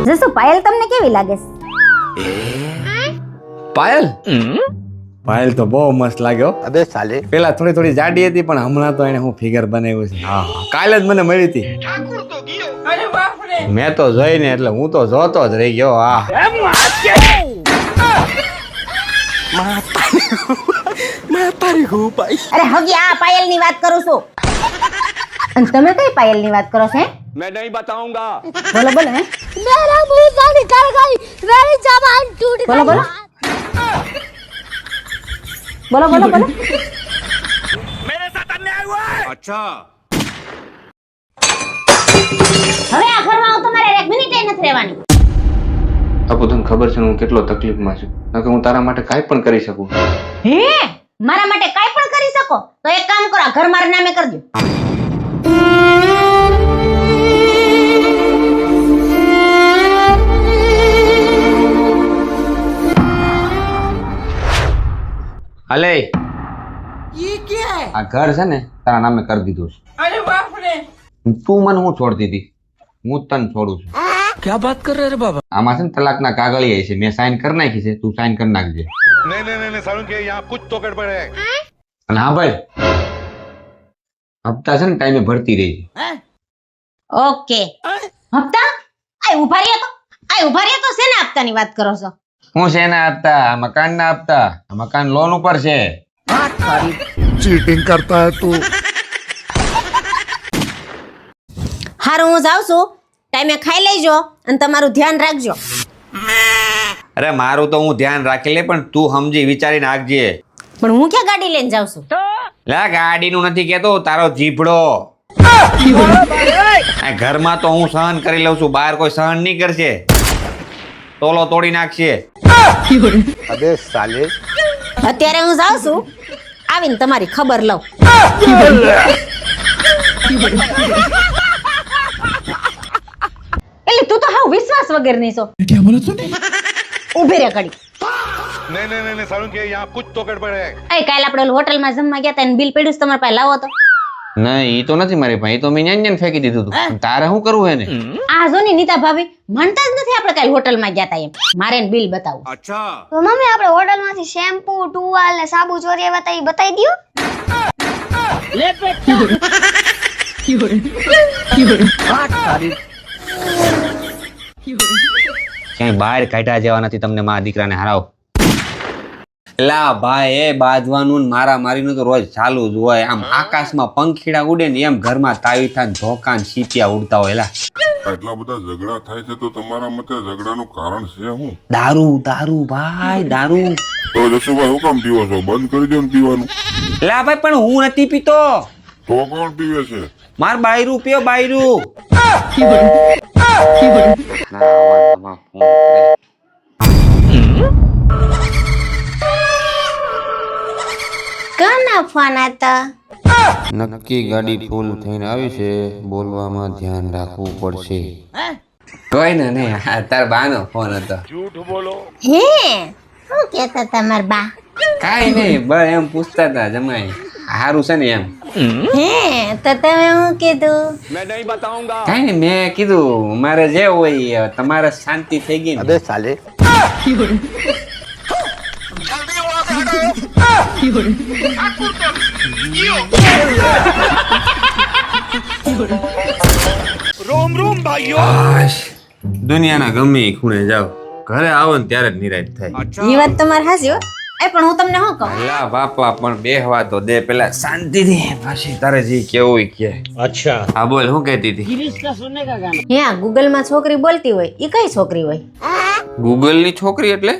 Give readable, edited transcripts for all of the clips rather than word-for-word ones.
જસુ પાયલ તમને કેવી લાગે છે? પાયલ પાયલ તો બહુ મસ્ત લાગ્યો. अबे साले પેલા થોડી થોડી જાડી હતી પણ હમણાં તો એને હું ફિગર બનાવ્યું છે. હા કાલે જ મને મળી હતી. મેં તો જોઈને એટલે હું તો જોતો જ રહી ગયો. હા અરે હગી આ પાયલ ની વાત કરું છું. અને તમે કઈ પાયલ ની વાત કરો છો? मैं नहीं बताऊंगा. બોલો બોલો હે मेरा मुंह से निकल गई मेरी जबान टूट બોલો બોલો બોલો બોલો બોલો. अच्छा હવે આ ઘરમાં હું તમારે એક મિનિટ નથી રહેવાની. આપો તને ખબર છે હું કેટલો તકલીફમાં છું. નકર હું તારા માટે કાંઈ પણ કરી શકું. હે મારા માટે કાઈ પણ કરી શકો તો એક કામ કરો, આ ઘર મારા નામે કરજો. હાલે આ ઘર છે ને તારા નામે કરી દીધું છે. अरे बाप रे તું મને હું છોડતી હતી, હું જ તને છોડું છું. क्या बात कर रहे रे बाबा આમાં છે ને તલાકના કાગળિયા છે, મેં સાઈન કરી નાખી છે, તું સાઈન કરી નાખજે. नहीं नहीं नहीं सारुण के यहाँ कुछ तो गड़बड़ है. અને હા ભાઈ, હપ્તા છે ને ટાઈમે ભરતી રહી છે. ઓકે હપ્તા આ ઉભા રહ્યા તો શેના હપ્તાની વાત કરો છો? હું છે એના હપ્તા, આ મકાનના હપ્તા. આ મકાન લોન ઉપર છે. चीटिंग करता है तू. હારું હું જાઉં છું, ટાઈમે ખાઈ લેજો અને તમારું ધ્યાન રાખજો. અરે મારું તો હું ધ્યાન રાખી લે, પણ તું સમજી વિચારીને રાખજે. પણ હું ક્યાં ગાડી લઈને જાઉં છું? લા ગાડીનું નથી કેતો, તારો જીભડો. આ ઘરમાં તો હું સહન કરી લઉં છું, બહાર કોઈ સહન નહીં કરશે. તોલો તોડી નાખશે. अबे साले અત્યારે હું જાઉં છું, આવીને તમારી ખબર લઉં. એટલે તું તો હાવ વિશ્વાસ વગરની છો. ઊભી રે ઘડી. नहीं नहीं नहीं सारुण के यहाँ कुछ तो गड़बड़ है. એ કાલ આપણે હોટલમાં જમવા ગયા તા અને બિલ પડ્યું છે તમારા પાસે, લાવો તો. નહીં ઈ તો નથી મારી પાસે, ઈ તો મેં ન્યાન ફેંકી દીધું હતું. તારે શું કરવું હે ને? આ જો ની નીતા ભાભી માનતા જ નથી આપણે કાલ હોટલમાં ગયા તા એમ. મારે એને બિલ બતાવું. अच्छा तो मम्मी આપણે હોટલ માંથી શેમ્પુ ટુવાલ ને સાબુ ચોરી આવ્યા તા ઈ બતાઈ દયો. ले पेट ક્યાંય બહાર કાઢ્યા જેવા નથી તમને, મારા દીકરાને હરાવ. લા ભાઈ, એ બાજવાનું ને મારા મારીનું તો રોજ ચાલુ જ હોય. આમ આકાશમાં પંખીડા ઉડે ને એમ ઘરમાં તાવીથા ને ધોકા ને સીપિયા ઉડતા હોય. લા એટલા બધા ઝઘડા થાય છે તો તમારા મતે ઝઘડાનું કારણ છે શું? દારૂ દારૂ ભાઈ દારૂ. તો જસુભાઈ હું કામ પીવો છો? બંધ કરી દો ને પીવાનું. લા ભાઈ પણ હું નથી પીતો, તો કોણ પીવે છે? માર બાયરું પીઓ બાયરું. કોના ફોન હતા? નક્કી ગાડી ફૂલ થઈને આવી છે, બોલવામાં ધ્યાન રાખવું પડશે. કોઈ ને નહીં, તાર બાનો ફોન હતો. હે શું કહેતા તમાર બા? કાઈ નહીં, બસ એમ પૂછતા હતા જમાઈ હારું છે ને એમ. હે તો તમે શું કીધું? मैं नहीं बताऊंगा. કાઈ નહીં, મેં કીધું મારે જે હોય એ તમારે શાંતિ થઈ ગઈ ને. अबे साले रोम रोम भाइयों. આશ, દુનિયાના ગમે ઈ ખૂણે જાઓ, ઘરે આવો ને ત્યારે જ નિરાશ થાય. એ વાત તમારી હાચી હો. એ પણ હું તમને શું કહું, અલા બાપા પણ બેહવા તો દે પેલા શાંતિથી, પછી તારે જે કેવું ઈ કે. अच्छा હા બોલ, શું કહેતી હતી? गिरीश का सुनने का गाना હે ગૂગલ માં છોકરી બોલતી હોય એ કઈ છોકરી હોય? ગૂગલ ની છોકરી એટલે?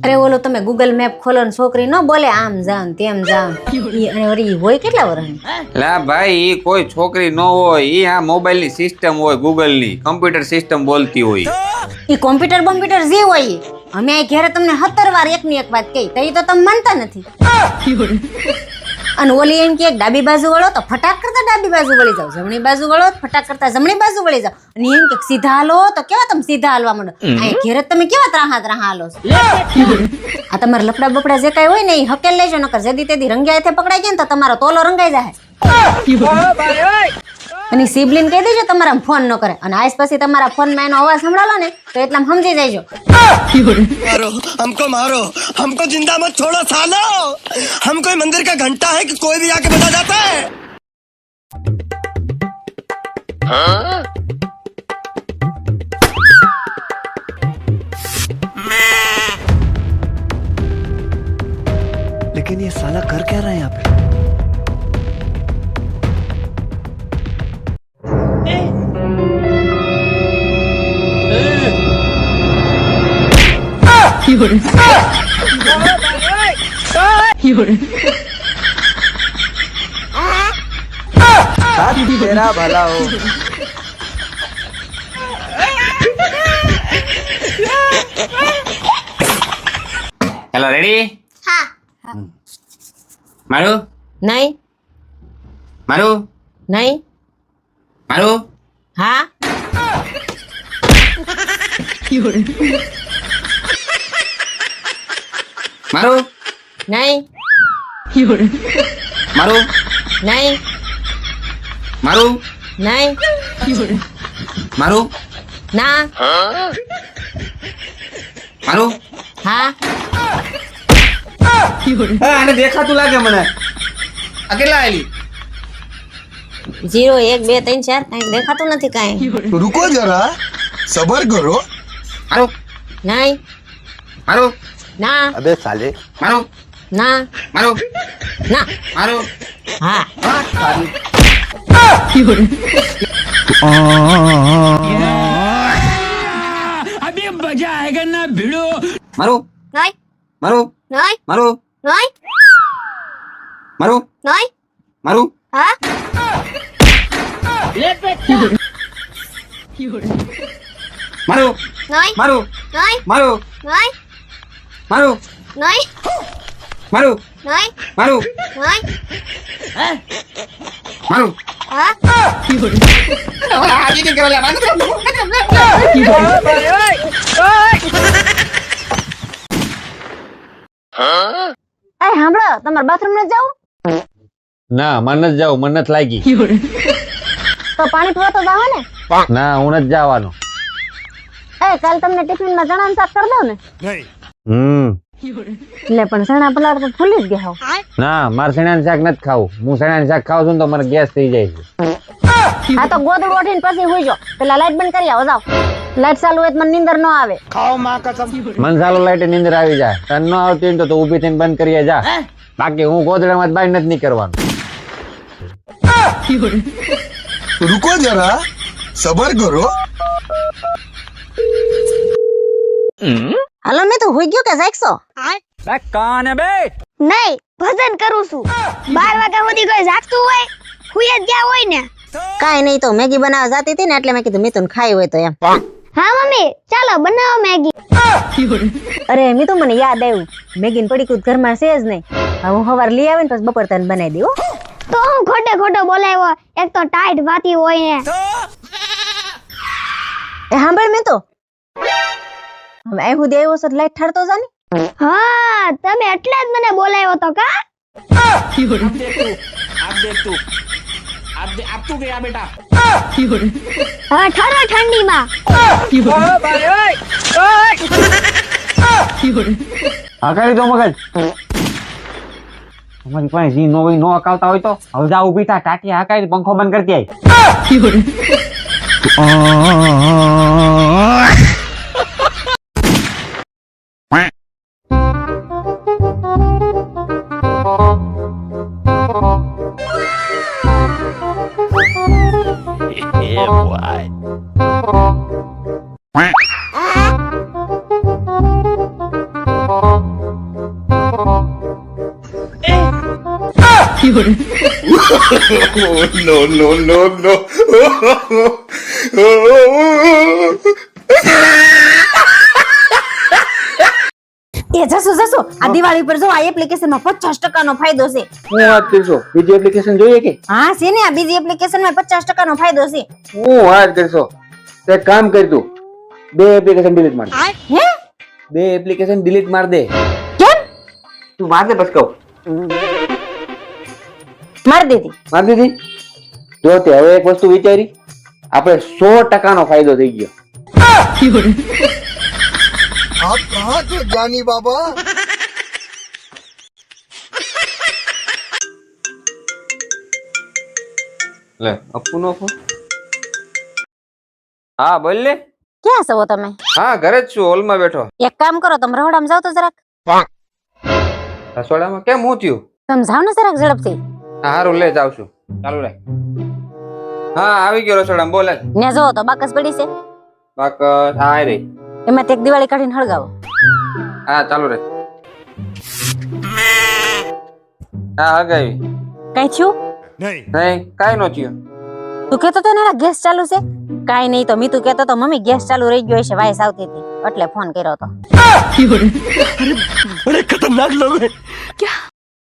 અરે ઓલો તમે ગૂગલ મેપ ખોલો ને છોકરી ન બોલે આમ જાવ ને તેમ જાવ. ઈ અને વળી ઈ હોય કેટલા વર્ષની? લા ભાઈ, ઈ કોઈ છોકરી ન હોય, ઈ આ મોબાઈલ ની સિસ્ટમ હોય, ગૂગલ ની કમ્પ્યુટર સિસ્ટમ બોલતી હોય. ઈ કોમ્પ્યુટર જે હોય ઈ. અમે આ ઘરે તમને 17 વાર એકની એક વાત કહી તો ઈ તો તમે માનતા નથી. અને ઓલી એમ કે ડાબી બાજુ વળો તો ફટાક કરતા ડાબી બાજુ વળી જાવ, જમણી બાજુ વળો તો ફટાક કરતા જમણી બાજુ વળી જાવ. અને એમ કે સીધા હાલો તો કેવા તમે સીધા હાલવા માંડો. આ ઘરે તમે કેવા ત્રાહા હાલો છો? આ તમારા લફડા બફડા જે કાંઈ હોય ને એ હકેલ લેજો, નકર જેદી તેદી રંગ્યા હાથે પકડાઈ જાય ને તો તમારો તોલો રંગાઈ જાય. અને સિબલિન કહી દેજો તમારા ફોન ન કરે અને આજ પછી તમારા ફોનમાં એનો અવાજ સંભળાલો ને તો એટલામાં સમજી જાયજો. मारो हमको मारो हमको जिंदा मत छोड़ो सालो हम कोई मंदिर का घंटा है कि कोई भी आके बजा जाता है. लेकिन ये साला कर क्या रहा है यहाँ पे? तेरा भला हो. Hello ready? હા મારું નહીં મારું નહીં મારું હા મારું નહીં મારું નહીં મારું નહીં મારું ના મારું હા આને દેખાતું લાગે મને. આ કેટલા આવેલી? 0 1 2 3 4 કાંઈ દેખાતું નથી કાંઈ. रुको जरा सबर करो. મારું નહીં મારું ના अबे साले મારું ના મારું ના મારું હા अभी मजा आएगा ना भिड़ो. મારું નહીં મારું નહીં મારું નહીં મારું નહીં મારું હા ले बेटा. મારું નહીં મારું નહીં મારું નહીં મારું નહીં મારું નહીં મારું નહીં મારું હા એ સાંભળો તમારે બાથરૂમ ન જાવ ના મને નથી જાવ, મને નથી લાગી. તો પાણી પીવા તો જાવ ને. ના હું નથી જવાનો. એ કાલ તમને ટિફિન માં ચણા શાક કરી દઉં ને. એટલે પણ ચણા પલાળ તો ભૂલી જ ગયા હોવ. ના મારે શેણાનું શાક નથી ખાવું. હું શેણાનું શાક ખાઉં છું ને તો મને ગેસ થઈ જાય છે. હા તો ગોદડું ઓઢીને પછી હોઈ જાઓ. પેલા લાઈટ બંધ કરી આવો જાવ. લાઈટ ચાલુ હોય તો મને નીંદર ન આવે. મને ચાલુ લાઈટ નીંદર આવી જાય. તને ન આવતી હોય ને તો ઊભી થઈને બંધ કરીએ જા. બાકી હું ગોદડામાં બહાર નથી નીકળવાનું. रुको जरा सबर करो. હાલો મેં તો હોઈ ગયો કે જાગશો? कौन है बे? નહીં ભજન કરું છું 12 વાગ્યા સુધી કોઈ જાગતું હોય હુઈ જ ગયા હોય ને. કાંઈ નહીં, તો મેગી બનાવવા જાતી હતી ને એટલે મેં કીધું મિતુન ખાઈ હોય તો એમ. હા મમ્મી ચાલો બનાવો મેગી. અરે મિતુ મને યાદ આવ્યું, મેગી ને પડીકું ઘરમાં છે જ નહીં. હવે હું સવાર લઈ આવે ને પછી બપોર તને બનાવી દઉં. તો હું ખોટે ખોટો બોલાવ્યો, એક તો ટાઈટ વાતી હોય ને. એ સાંભળ મિતુ, હવે અહીં સુધી આવ્યો છો લાઈટ ઠારતો જા ને. હા તમે એટલે જ મને બોલાવ્યો તો કા. अब देख तू अब तू गया बेटा. હવે ઠરો ઠંડીમાં. હકારી તો મગજ. તમારી પાસે જી નો હોય નો હકાવતા હોય તો હવે જા ઊભી થા. ટાટી હકારી પંખો બંધ કરતી આય. no no no no એ જશો જશો, આ દિવાળી પર જો આ એપ્લિકેશન માં 50% નો ફાયદો છે. હું વાત કરશો બીજી એપ્લિકેશન જોઈએ કે? હા છે ને, આ બીજી એપ્લિકેશન માં 50% નો ફાયદો છે. હું વાત કરશો તો એક કામ કર તું, બે એપ્લિકેશન ડિલીટ માર. હે બે એપ્લિકેશન ડિલીટ માર દે. કેમ? તું માર દે પછી કહું. મારી દીધી. માર દીધી? જો તે હવે એક વસ્તુ વિચારી, આપણે 100% નો ફાયદો થઈ ગયો. आप कहाँ थे ज्ञानी बाबा? લે અપ્પુ નો ફોન. હા બોલ લે. ક્યાં છો તમે? હા ઘરે જ છું, હોલમાં બેઠો. એક કામ કરો, તમે રહોડામાં જાઓ તો જરાક. રસોડામાં કેમ હું થયું? તમે જાઓ ને જરાક ઝડપથી. હા હારું લે જાવ છું, ચાલુ રાખ. હા આવી ગયો રસોડામાં, બોલે. ને જો તો બાકસ પડી છે, બાકસ હા રે. એમાં એક દિવાળી કાઢીને હળગાવો. હા ચાલુ રાખ. હા હગાવી. કઈ થયું? નહીં કાઈ નો થયું. તું કેતો તો ને ગેસ ચાલુ છે? કાઈ નહીં તો મીતુ કેતો તો મમ્મી ગેસ ચાલુ રહી ગયો છે, વાઈસ આવતી હતી એટલે ફોન કર્યો તો. बड़े खतरनाक लोग हैं.